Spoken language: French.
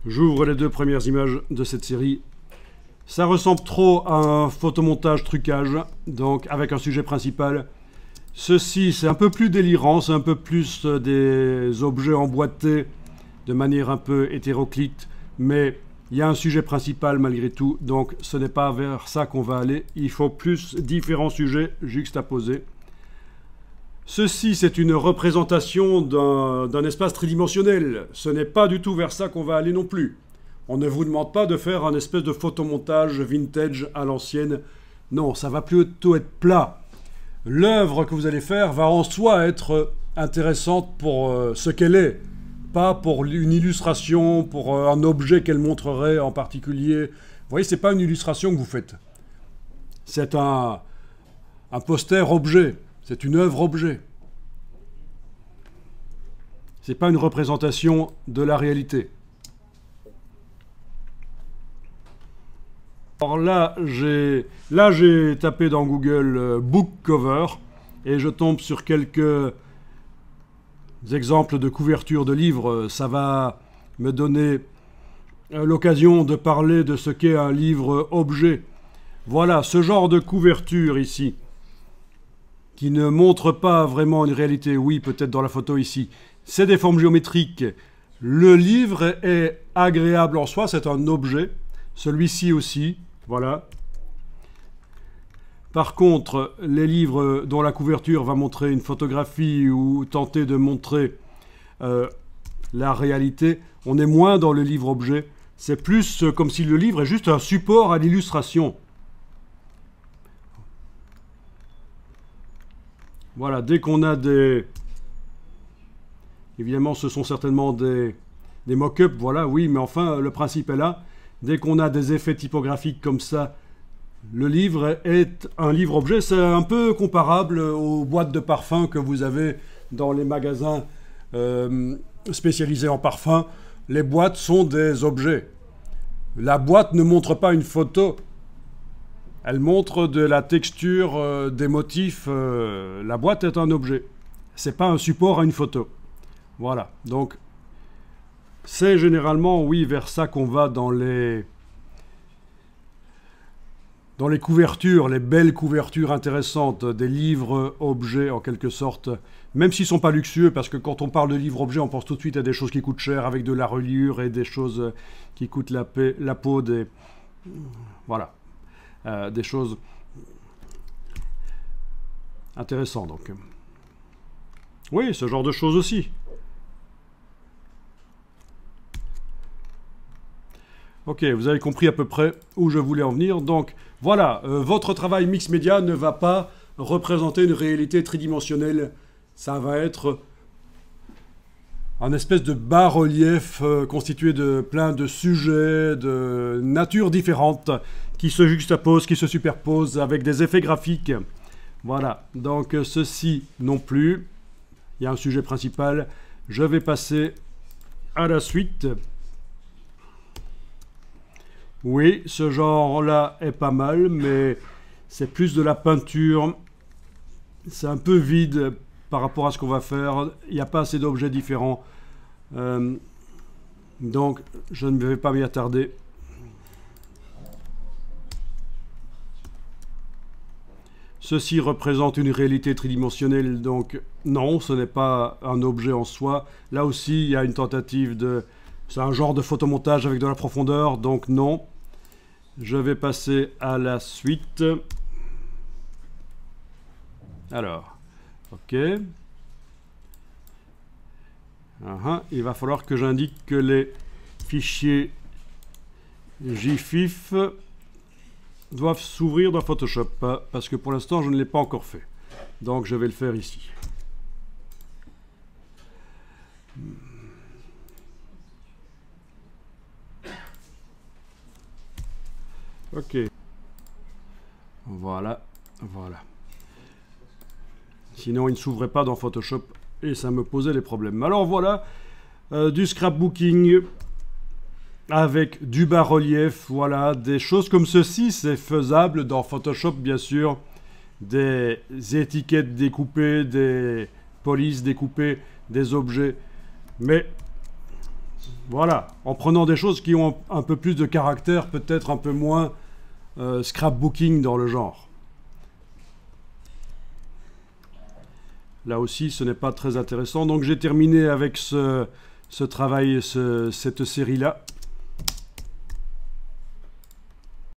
J'ouvre les deux premières images de cette série. Ça ressemble trop à un photomontage trucage, donc avec un sujet principal. Ceci, c'est un peu plus délirant, c'est un peu plus des objets emboîtés de manière un peu hétéroclite, mais il y a un sujet principal malgré tout, donc ce n'est pas vers ça qu'on va aller. Il faut plus différents sujets juxtaposés. Ceci, c'est une représentation d'un espace tridimensionnel. Ce n'est pas du tout vers ça qu'on va aller non plus. On ne vous demande pas de faire un espèce de photomontage vintage à l'ancienne. Non, ça va plutôt être plat. L'œuvre que vous allez faire va en soi être intéressante pour ce qu'elle est, pas pour une illustration, pour un objet qu'elle montrerait en particulier. Vous voyez, ce n'est pas une illustration que vous faites. C'est un poster objet. C'est une œuvre objet. Ce n'est pas une représentation de la réalité. Alors là, j'ai tapé dans Google book cover et je tombe sur quelques exemples de couvertures de livres. Ça va me donner l'occasion de parler de ce qu'est un livre objet. Voilà, ce genre de couverture ici, qui ne montre pas vraiment une réalité. Oui, peut-être dans la photo ici. C'est des formes géométriques. Le livre est agréable en soi, c'est un objet. Celui-ci aussi, voilà. Par contre, les livres dont la couverture va montrer une photographie ou tenter de montrer la réalité, on est moins dans le livre objet. C'est plus comme si le livre est juste un support à l'illustration. Voilà, dès qu'on a des... Évidemment, ce sont certainement des mock-ups, voilà, oui, mais enfin, le principe est là. Dès qu'on a des effets typographiques comme ça, le livre est un livre-objet. C'est un peu comparable aux boîtes de parfum que vous avez dans les magasins spécialisés en parfum. Les boîtes sont des objets. La boîte ne montre pas une photo. Elle montre de la texture, des motifs. La boîte est un objet. C'est pas un support à une photo. Voilà. Donc, c'est généralement, oui, vers ça qu'on va dans les couvertures, les belles couvertures intéressantes, des livres objets en quelque sorte, même s'ils ne sont pas luxueux, parce que quand on parle de livres objets, on pense tout de suite à des choses qui coûtent cher, avec de la reliure et des choses qui coûtent la peau des... Voilà. Des choses intéressantes, donc. Oui, ce genre de choses aussi. Ok, vous avez compris à peu près où je voulais en venir. Donc, voilà, votre travail mix média ne va pas représenter une réalité tridimensionnelle. Ça va être un espèce de bas-relief constitué de plein de sujets, de natures différentes, qui se juxtaposent, qui se superposent avec des effets graphiques. Voilà, donc ceci non plus. Il y a un sujet principal. Je vais passer à la suite. Oui, ce genre-là est pas mal, mais c'est plus de la peinture. C'est un peu vide par rapport à ce qu'on va faire. Il n'y a pas assez d'objets différents. Donc, je ne vais pas m'y attarder. Ceci représente une réalité tridimensionnelle, donc non, ce n'est pas un objet en soi. Là aussi, il y a une tentative de... C'est un genre de photomontage avec de la profondeur, donc non. Je vais passer à la suite. Alors, ok. Il va falloir que j'indique que les fichiers GIF doivent s'ouvrir dans Photoshop, parce que pour l'instant, je ne l'ai pas encore fait. Donc, je vais le faire ici. Ok. Voilà, voilà. Sinon, il ne s'ouvrait pas dans Photoshop et ça me posait des problèmes. Alors voilà, du scrapbooking avec du bas-relief, voilà, des choses comme ceci, c'est faisable dans Photoshop, bien sûr. Des étiquettes découpées, des polices découpées, des objets. Mais Voilà, en prenant des choses qui ont un peu plus de caractère, peut-être un peu moins scrapbooking dans le genre. Là aussi, ce n'est pas très intéressant. Donc j'ai terminé avec ce travail, cette série-là.